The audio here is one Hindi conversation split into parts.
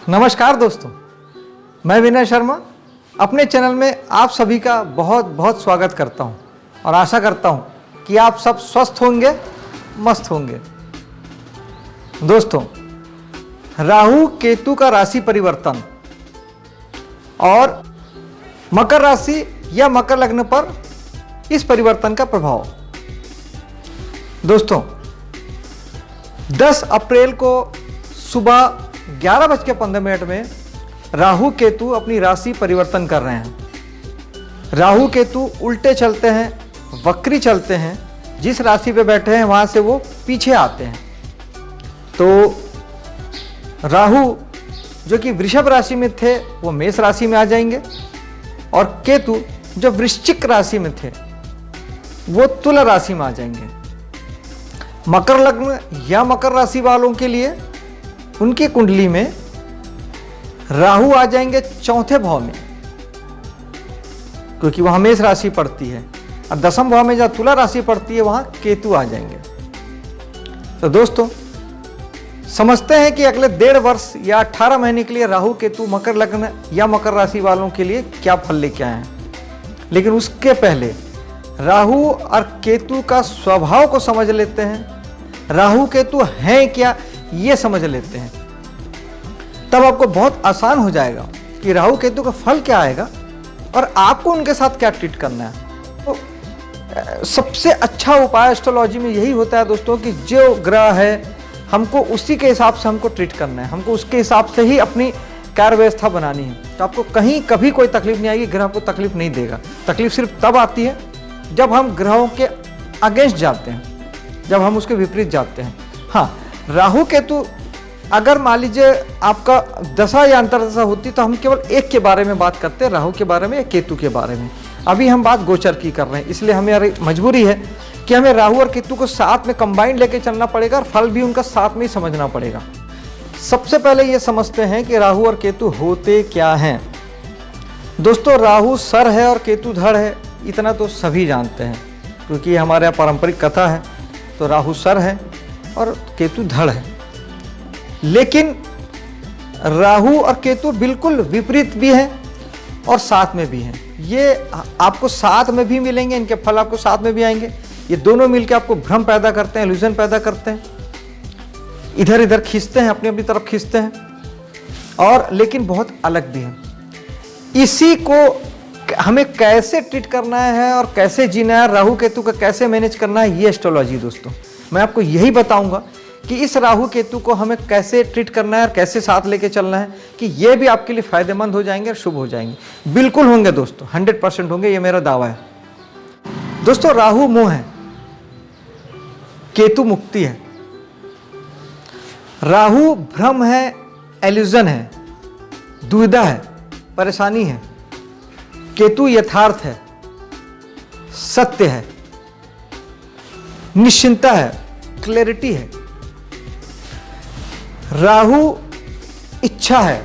नमस्कार दोस्तों, मैं विनय शर्मा अपने चैनल में आप सभी का बहुत बहुत स्वागत करता हूं और आशा करता हूं कि आप सब स्वस्थ होंगे, मस्त होंगे। दोस्तों, राहु केतु का राशि परिवर्तन और मकर राशि या मकर लग्न पर इस परिवर्तन का प्रभाव। दोस्तों, 10 अप्रैल को सुबह 11:15 में राहु केतु अपनी राशि परिवर्तन कर रहे हैं। राहु केतु उल्टे चलते हैं, वक्री चलते हैं। जिस राशि पे बैठे हैं वहां से वो पीछे आते हैं। तो राहु जो कि वृषभ राशि में थे वो मेष राशि में आ जाएंगे और केतु जो वृश्चिक राशि में थे वो तुला राशि में आ जाएंगे। मकर लग्न या मकर राशि वालों के लिए उनकी कुंडली में राहु आ जाएंगे चौथे भाव में, क्योंकि वहां मेष राशि पड़ती है, और दसम भाव में जहां तुला राशि पड़ती है वहां केतु आ जाएंगे। तो दोस्तों, समझते हैं कि अगले 1.5 वर्ष या 18 महीने के लिए राहु केतु मकर लग्न या मकर राशि वालों के लिए क्या फल लेके आए हैं। लेकिन उसके पहले राहु और केतु का स्वभाव को समझ लेते हैं। राहु केतु हैं क्या ये समझ लेते हैं, तब आपको बहुत आसान हो जाएगा कि राहु केतु का फल क्या आएगा और आपको उनके साथ क्या ट्रीट करना है। तो सबसे अच्छा उपाय एस्ट्रोलॉजी में यही होता है दोस्तों कि जो ग्रह है हमको उसी के हिसाब से हमको ट्रीट करना है, हमको उसके हिसाब से ही अपनी कार्य व्यवस्था बनानी है। तो आपको कहीं कभी कोई तकलीफ नहीं आएगी, ग्रह को तकलीफ नहीं देगा। तकलीफ सिर्फ तब आती है जब हम ग्रहों के अगेंस्ट जाते हैं, जब हम उसके विपरीत जाते हैं। हाँ, राहु केतु अगर मान लीजिए आपका दशा या अंतर्दशा होती तो हम केवल एक के बारे में बात करते हैं, राहु के बारे में या केतु के बारे में। अभी हम बात गोचर की कर रहे हैं, इसलिए हमें मजबूरी है कि हमें राहु और केतु को साथ में कंबाइंड लेके चलना पड़ेगा और फल भी उनका साथ में ही समझना पड़ेगा। सबसे पहले ये समझते हैं कि राहु और केतु होते क्या हैं। दोस्तों, राहु सर है और केतु धड़ है, इतना तो सभी जानते हैं क्योंकि हमारे यहाँ पारंपरिक कथा है। तो राहु सर है और केतु धड़ है। लेकिन राहु और केतु बिल्कुल विपरीत भी हैं और साथ में भी हैं। ये आपको साथ में भी मिलेंगे, इनके फल आपको साथ में भी आएंगे। ये दोनों मिलकर आपको भ्रम पैदा करते हैं, इल्यूजन पैदा करते हैं, इधर इधर खींचते हैं, अपनी अपनी तरफ खींचते हैं, और लेकिन बहुत अलग भी हैं। इसी को हमें कैसे ट्रीट करना है और कैसे जीना है, राहु केतु का कैसे मैनेज करना है, ये एस्ट्रोलॉजी दोस्तों मैं आपको यही बताऊंगा कि इस राहु केतु को हमें कैसे ट्रीट करना है और कैसे साथ लेके चलना है कि ये भी आपके लिए फायदेमंद हो जाएंगे और शुभ हो जाएंगे। बिल्कुल होंगे दोस्तों, 100% होंगे, ये मेरा दावा है। दोस्तों, राहु मोह है, केतु मुक्ति है। राहु भ्रम है, इल्यूजन है, दुविधा है, परेशानी है। केतु यथार्थ है, सत्य है, निश्चिंता है, क्लैरिटी है। राहु इच्छा है,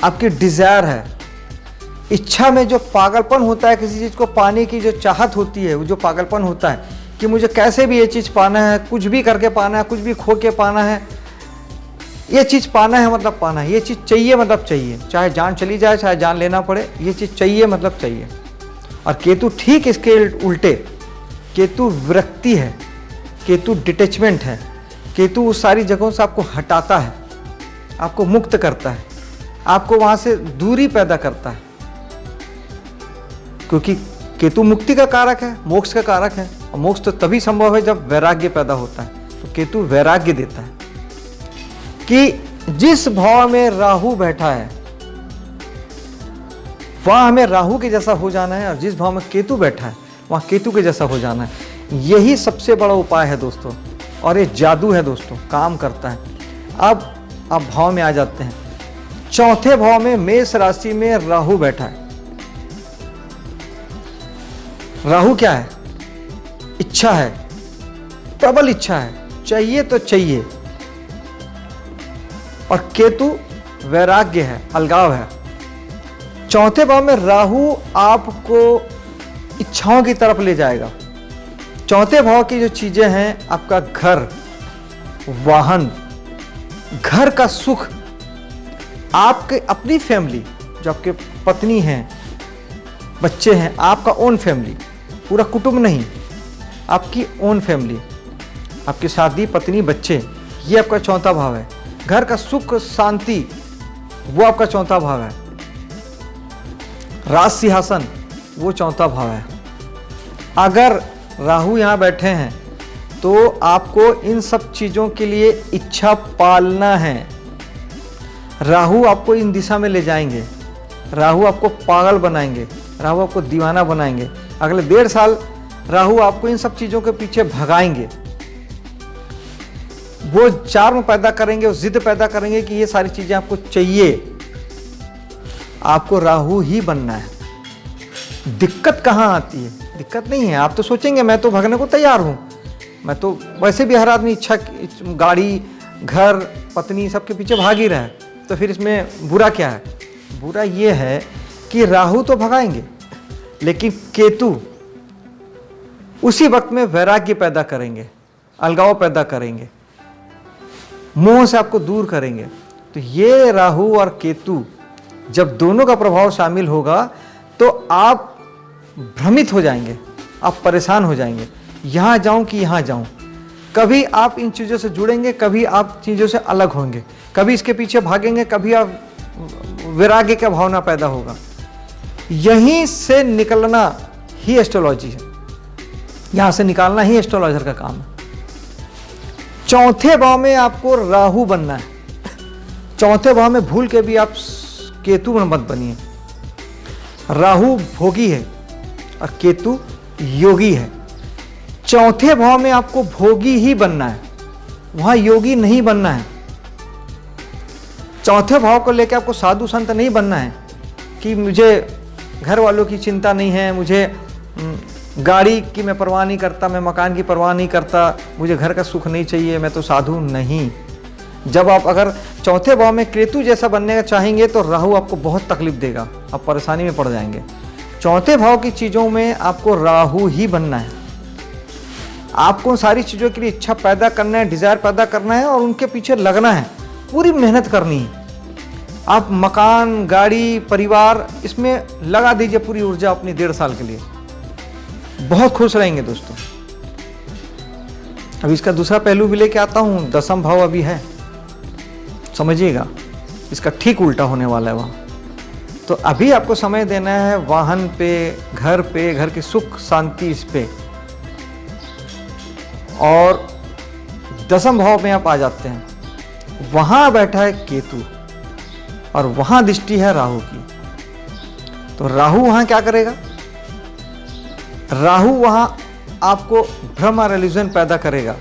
आपकी डिजायर है। इच्छा में जो पागलपन होता है, किसी चीज को पाने की जो चाहत होती है, वो जो पागलपन होता है कि मुझे कैसे भी ये चीज पाना है, कुछ भी करके पाना है, कुछ भी खो के पाना है, ये चीज पाना है मतलब पाना है, ये चीज चाहिए मतलब चाहिए, चाहे जान चली जाए चाहे जान लेना पड़े, ये चीज चाहिए मतलब चाहिए। और केतु ठीक इसके उल्टे, केतु विरक्ति है, केतु डिटैचमेंट है। केतु उस सारी जगहों से आपको हटाता है, आपको मुक्त करता है, आपको वहां से दूरी पैदा करता है, क्योंकि केतु मुक्ति का कारक है, मोक्ष का कारक है। और मोक्ष तो तभी संभव है जब वैराग्य पैदा होता है। तो केतु वैराग्य देता है कि जिस भाव में राहु बैठा है वहां हमें राहु के जैसा हो जाना है, और जिस भाव में केतु बैठा है वहां केतु के जैसा हो जाना है। यही सबसे बड़ा उपाय है दोस्तों, और ये जादू है दोस्तों, काम करता है। अब आप भाव में आ जाते हैं। चौथे भाव में मेष राशि में राहु बैठा है। राहु क्या है? इच्छा है, प्रबल इच्छा है, चाहिए तो चाहिए। और केतु वैराग्य है, अलगाव है। चौथे भाव में राहु आपको इच्छाओं की तरफ ले जाएगा। चौथे भाव की जो चीजें हैं, आपका घर, वाहन, घर का सुख, आपके अपनी फैमिली, जो आपके पत्नी हैं, बच्चे हैं, आपका ओन फैमिली, पूरा कुटुंब नहीं, आपकी ओन फैमिली, आपकी शादी, पत्नी, बच्चे, ये आपका चौथा भाव है। घर का सुख शांति, वो आपका चौथा भाव है। राज सिंहासन, वो चौथा भाव है। अगर राहु यहाँ बैठे हैं तो आपको इन सब चीज़ों के लिए इच्छा पालना है। राहु आपको इन दिशा में ले जाएंगे, राहु आपको पागल बनाएंगे, राहु आपको दीवाना बनाएंगे। अगले 1.5 साल राहु आपको इन सब चीज़ों के पीछे भगाएंगे। वो चार्म पैदा करेंगे, वो जिद पैदा करेंगे कि ये सारी चीज़ें आपको चाहिए। आपको राहु ही बनना है। दिक्कत कहाँ आती है? दिक्कत नहीं है। आप तो सोचेंगे मैं तो भागने को तैयार हूँ, मैं तो वैसे भी हर आदमी इच्छा, गाड़ी, घर, पत्नी सबके पीछे भाग ही रहा है, तो फिर इसमें बुरा क्या है? बुरा ये है कि राहु तो भगाएंगे, लेकिन केतु उसी वक्त में वैराग्य पैदा करेंगे, अलगाव पैदा करेंगे, मोह से आपको दूर करेंगे। तो ये राहु और केतु जब दोनों का प्रभाव शामिल होगा तो आप भ्रमित हो जाएंगे, आप परेशान हो जाएंगे, यहाँ जाऊं कि यहाँ जाऊं। कभी आप इन चीज़ों से जुड़ेंगे, कभी आप चीज़ों से अलग होंगे, कभी इसके पीछे भागेंगे, कभी आप वैराग्य का भावना पैदा होगा। यहीं से निकलना ही एस्ट्रोलॉजी है, यहाँ से निकालना ही एस्ट्रोलॉजर का काम है। चौथे भाव में आपको राहु बनना है। चौथे भाव में भूल के भी आप केतु मत बनिए। राहु भोगी है और केतु योगी है। चौथे भाव में आपको भोगी ही बनना है, वहां योगी नहीं बनना है। चौथे भाव को लेकर आपको साधु संत नहीं बनना है कि मुझे घर वालों की चिंता नहीं है, मुझे गाड़ी की मैं परवाह नहीं करता, मैं मकान की परवाह नहीं करता, मुझे घर का सुख नहीं चाहिए, मैं तो साधु नहीं। जब आप अगर चौथे भाव में केतु जैसा बनने का चाहेंगे तो राहु आपको बहुत तकलीफ देगा, आप परेशानी में पड़ जाएंगे। चौथे भाव की चीज़ों में आपको राहु ही बनना है। आपको सारी चीज़ों के लिए इच्छा पैदा करना है, डिज़ायर पैदा करना है और उनके पीछे लगना है, पूरी मेहनत करनी है। आप मकान, गाड़ी, परिवार, इसमें लगा दीजिए पूरी ऊर्जा अपनी 1.5 साल के लिए, बहुत खुश रहेंगे दोस्तों। अब इसका दूसरा पहलू भी लेके आता हूँ। 10वां भाव अभी है, समझिएगा, इसका ठीक उल्टा होने वाला है वहाँ। तो अभी आपको समय देना है वाहन पे, घर की सुख शांति इस पे। और 10वां भाव में आप आ जाते हैं, वहाँ बैठा है केतु और वहाँ दृष्टि है राहु की। तो राहु वहाँ क्या करेगा? राहु वहाँ आपको भ्रम और इल्यूजन पैदा करेगा।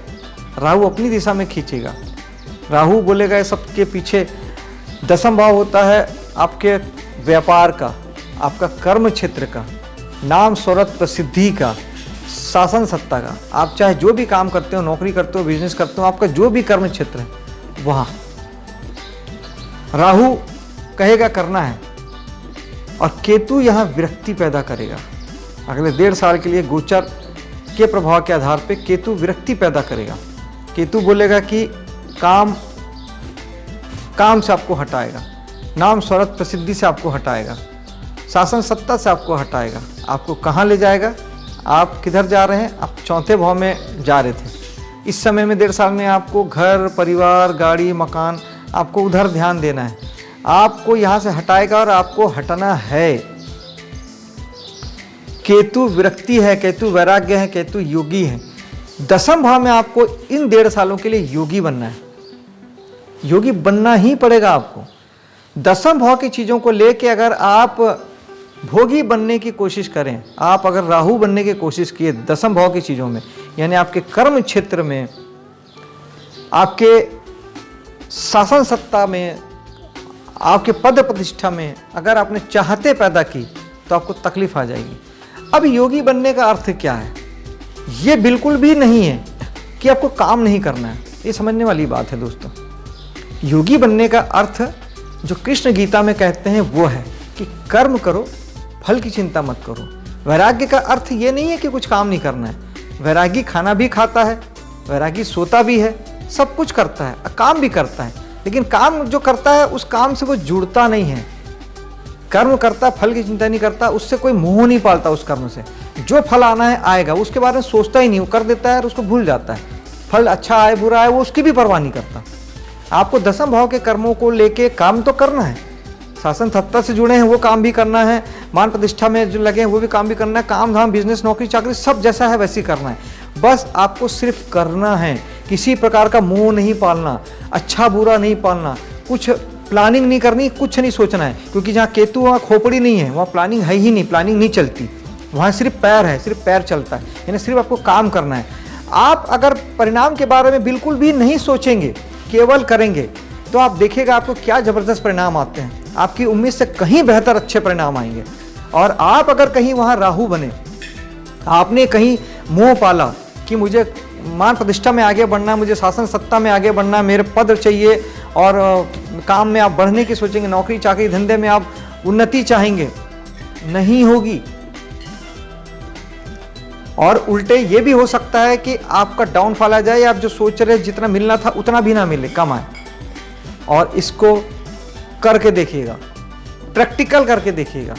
राहु अपनी दिशा में खींचेगा। राहु बोलेगा सबके पीछे। 10वां भाव होता है आपके व्यापार का, आपका कर्म क्षेत्र का, नाम शोहरत प्रसिद्धि का, शासन सत्ता का। आप चाहे जो भी काम करते हो, नौकरी करते हो, बिजनेस करते हो, आपका जो भी कर्म क्षेत्र है वहाँ राहु कहेगा करना है। और केतु यहाँ विरक्ति पैदा करेगा। अगले 1.5 साल के लिए गोचर के प्रभाव के आधार पे केतु विरक्ति पैदा करेगा। केतु बोलेगा कि काम से आपको हटाएगा, नाम शोहरत प्रसिद्धि से आपको हटाएगा, शासन सत्ता से आपको हटाएगा। आपको कहाँ ले जाएगा? आप किधर जा रहे हैं? आप चौथे भाव में जा रहे थे। इस समय में 1.5 साल में आपको घर, परिवार, गाड़ी, मकान, आपको उधर ध्यान देना है। आपको यहाँ से हटाएगा और आपको हटना है। केतु विरक्ति है, केतु वैराग्य है, केतु योगी है। 10वां भाव में आपको इन 1.5 सालों के लिए योगी बनना है। योगी बनना ही पड़ेगा आपको। 10वां भाव की चीज़ों को लेके अगर आप भोगी बनने की कोशिश करें, आप अगर राहु बनने की कोशिश किए 10वां भाव की चीज़ों में, यानी आपके कर्म क्षेत्र में, आपके शासन सत्ता में, आपके पद प्रतिष्ठा में अगर आपने चाहते पैदा की तो आपको तकलीफ आ जाएगी। अब योगी बनने का अर्थ क्या है? ये बिल्कुल भी नहीं है कि आपको काम नहीं करना है। ये समझने वाली बात है दोस्तों। योगी बनने का अर्थ जो कृष्ण गीता में कहते हैं वो है कि कर्म करो, फल की चिंता मत करो। वैराग्य का अर्थ ये नहीं है कि कुछ काम नहीं करना है। वैरागी खाना भी खाता है, वैरागी सोता भी है, सब कुछ करता है, काम भी करता है, लेकिन काम जो करता है उस काम से वो जुड़ता नहीं है। कर्म करता, फल की चिंता नहीं करता, उससे कोई मोह नहीं पालता उस कर्म से। जो फल आना है आएगा, उसके बारे में सोचता ही नहीं, वो कर देता है और उसको भूल जाता है। फल अच्छा आए बुरा आए वो उसकी भी परवाह नहीं करता। आपको दसम भाव के कर्मों को लेके काम तो करना है, शासन सत्ता से जुड़े हैं वो काम भी करना है, मान प्रतिष्ठा में जो लगे हैं वो भी काम भी करना है, काम धाम बिजनेस नौकरी चाकरी सब जैसा है वैसे ही करना है। बस आपको सिर्फ करना है, किसी प्रकार का मोह नहीं पालना, अच्छा बुरा नहीं पालना, कुछ प्लानिंग नहीं करनी, कुछ नहीं सोचना है। क्योंकि जहाँ केतु वहाँ खोपड़ी नहीं है, वहाँ प्लानिंग है ही नहीं, प्लानिंग नहीं चलती, वहाँ सिर्फ पैर है, सिर्फ पैर चलता है, यानी सिर्फ आपको काम करना है। आप अगर परिणाम के बारे में बिल्कुल भी नहीं सोचेंगे, केवल करेंगे, तो आप देखिएगा आपको क्या ज़बरदस्त परिणाम आते हैं, आपकी उम्मीद से कहीं बेहतर अच्छे परिणाम आएंगे। और आप अगर कहीं वहाँ राहु बने, आपने कहीं मोह पाला कि मुझे मान प्रतिष्ठा में आगे बढ़ना है, मुझे शासन सत्ता में आगे बढ़ना है, मेरे पद चाहिए, और काम में आप बढ़ने की सोचेंगे, नौकरी चाकरी धंधे में आप उन्नति चाहेंगे, नहीं होगी। और उल्टे ये भी हो सकता है कि आपका डाउनफॉल आ जाए, आप जो सोच रहे जितना मिलना था उतना भी ना मिले, कम आए। और इसको करके देखिएगा, प्रैक्टिकल करके देखिएगा।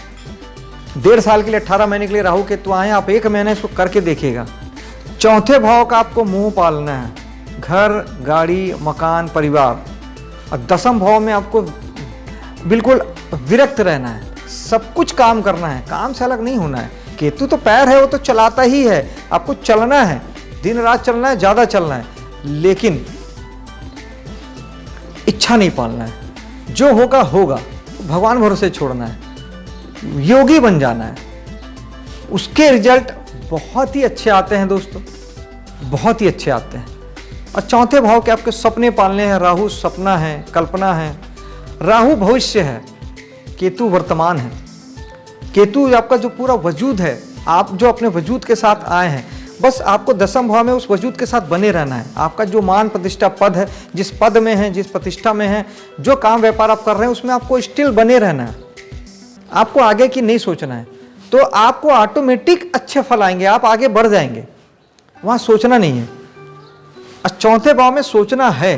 1.5 साल के लिए, 18 महीने के लिए राहु केतु आए, आप 1 महीने इसको करके देखिएगा। चौथे भाव का आपको मोह पालना है, घर गाड़ी मकान परिवार। और दसम भाव में आपको बिल्कुल विरक्त रहना है, सब कुछ काम करना है, काम से अलग नहीं होना है। केतु तो पैर है, वो तो चलाता ही है, आपको चलना है, दिन रात चलना है, ज़्यादा चलना है, लेकिन इच्छा नहीं पालना है। जो होगा होगा, भगवान भरोसे छोड़ना है, योगी बन जाना है। उसके रिजल्ट बहुत ही अच्छे आते हैं दोस्तों, बहुत ही अच्छे आते हैं। और चौथे भाव के आपके सपने पालने हैं। राहु सपना है, कल्पना है, राहु भविष्य है, केतु वर्तमान है। केतु आपका जो पूरा वजूद है, आप जो अपने वजूद के साथ आए हैं, बस आपको दसम भाव में उस वजूद के साथ बने रहना है। आपका जो मान प्रतिष्ठा पद है, जिस पद में है, जिस प्रतिष्ठा में है, जो काम व्यापार आप कर रहे हैं, उसमें आपको स्टिल बने रहना है। आपको आगे की नहीं सोचना है, तो आपको ऑटोमेटिक अच्छे फल आएंगे, आप आगे बढ़ जाएंगे, वहाँ सोचना नहीं है। और चौथे भाव में सोचना है,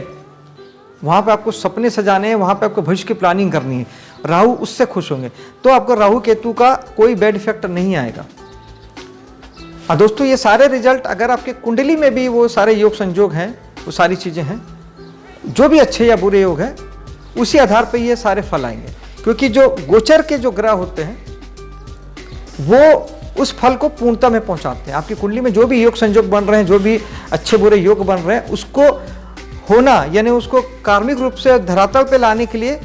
वहाँ पे आपको सपने सजाने हैं, वहाँ पे आपको भविष्य की प्लानिंग करनी है। राहु उससे खुश होंगे, तो आपको राहु केतु का कोई बैड इफेक्ट नहीं आएगा। और दोस्तों ये सारे रिजल्ट अगर आपके कुंडली में भी वो सारे योग संयोग हैं, वो सारी चीज़ें हैं, जो भी अच्छे या बुरे योग हैं, उसी आधार पर ये सारे फल आएंगे। क्योंकि जो गोचर के जो ग्रह होते हैं वो उस फल को पूर्णता में पहुंचाते हैं। आपकी कुंडली में जो भी योग संयोग बन रहे हैं, जो भी अच्छे बुरे योग बन रहे हैं, उसको होना यानी उसको कार्मिक रूप से धरातल पे लाने के लिए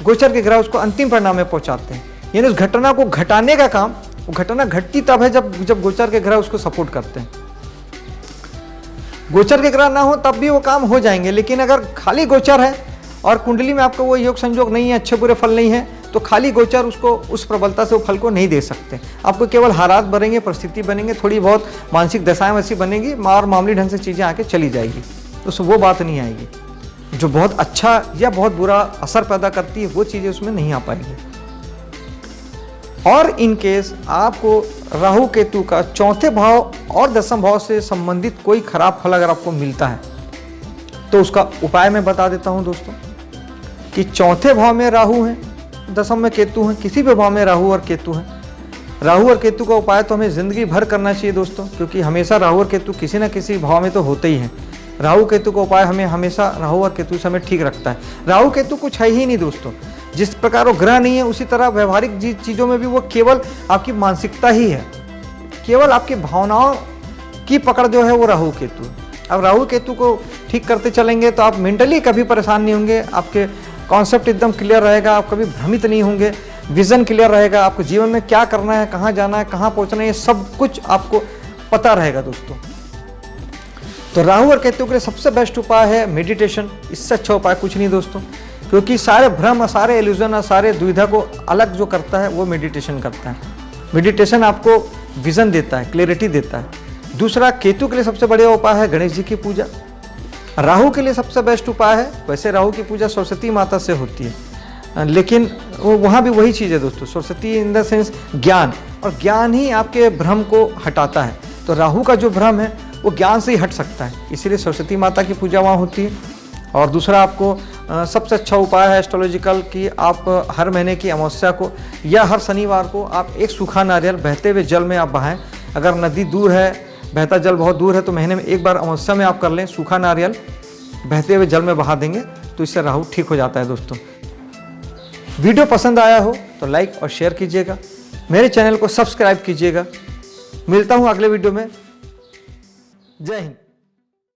गोचर के ग्रह उसको अंतिम परिणाम में पहुंचाते हैं। यानी उस घटना को घटाने का काम, वो घटना घटती तब है जब गोचर के ग्रह उसको सपोर्ट करते हैं। गोचर के ग्रह ना हो तब भी वो काम हो जाएंगे, लेकिन अगर खाली गोचर है और कुंडली में आपका वो योग संयोग नहीं है, अच्छे बुरे फल नहीं है, तो खाली गोचर उसको उस प्रबलता से वो फल को नहीं दे सकते। आपको केवल हालात बनेंगे, परिस्थिति बनेंगे, थोड़ी बहुत मानसिक दशाएं वैसी बनेंगी और मामूली ढंग से चीज़ें आके चली जाएगी, तो वो बात नहीं आएगी। जो बहुत अच्छा या बहुत बुरा असर पैदा करती है वो चीज़ें उसमें नहीं आ पाएंगी। और इन केस आपको राहु केतु का चौथे भाव और दसम भाव से संबंधित कोई खराब फल अगर आपको मिलता है, तो उसका उपाय मैं बता देता हूं दोस्तों कि चौथे भाव में राहु है, दसम में केतु है, किसी भी भाव में राहु और केतु है। राहु और केतु का उपाय तो हमें जिंदगी भर करना चाहिए दोस्तों, क्योंकि हमेशा राहु और केतु किसी न किसी भाव में तो होते ही हैं। राहु केतु का उपाय हमें हमेशा राहु और केतु से हमें ठीक रखता है। राहु केतु कुछ है ही नहीं दोस्तों, जिस प्रकार वो ग्रह नहीं है उसी तरह व्यवहारिक चीज़ों में भी वो केवल आपकी मानसिकता ही है, केवल आपकी भावनाओं की पकड़ जो है वो राहु केतु है। अब राहु केतु को ठीक करते चलेंगे तो आप मेंटली कभी परेशान नहीं होंगे, आपके कॉन्सेप्ट एकदम क्लियर रहेगा, आप कभी भ्रमित नहीं होंगे, विजन क्लियर रहेगा, आपको जीवन में क्या करना है, कहाँ जाना है, कहाँ पहुँचना है, ये सब कुछ आपको पता रहेगा दोस्तों। तो राहु और केतु के लिए सबसे बेस्ट उपाय है मेडिटेशन। इससे अच्छा उपाय कुछ नहीं दोस्तों, क्योंकि सारे भ्रम, सारे इल्यूजन और सारे दुविधा को अलग जो करता है वो मेडिटेशन करता है। मेडिटेशन आपको विजन देता है, क्लैरिटी देता है। दूसरा, केतु के लिए सबसे बढ़िया उपाय है गणेश जी की पूजा। राहु के लिए सबसे बेस्ट उपाय है, वैसे राहु की पूजा सरस्वती माता से होती है, लेकिन वहाँ भी वही चीज़ है दोस्तों, सरस्वती इन द सेंस ज्ञान, और ज्ञान ही आपके भ्रम को हटाता है। तो राहु का जो भ्रम है वो ज्ञान से ही हट सकता है, इसीलिए सरस्वती माता की पूजा वहाँ होती है। और दूसरा, आपको सबसे अच्छा उपाय है एस्ट्रोलॉजिकल कि आप हर महीने की अमावस्या को या हर शनिवार को आप एक सूखा नारियल बहते हुए जल में आप बहाएं। अगर नदी दूर है, बहता जल बहुत दूर है, तो महीने में एक बार अमावस्या में आप कर लें, सूखा नारियल बहते हुए जल में बहा देंगे तो इससे राहु ठीक हो जाता है। दोस्तों वीडियो पसंद आया हो तो लाइक और शेयर कीजिएगा, मेरे चैनल को सब्सक्राइब कीजिएगा। मिलता हूँ अगले वीडियो में। जय हिंद।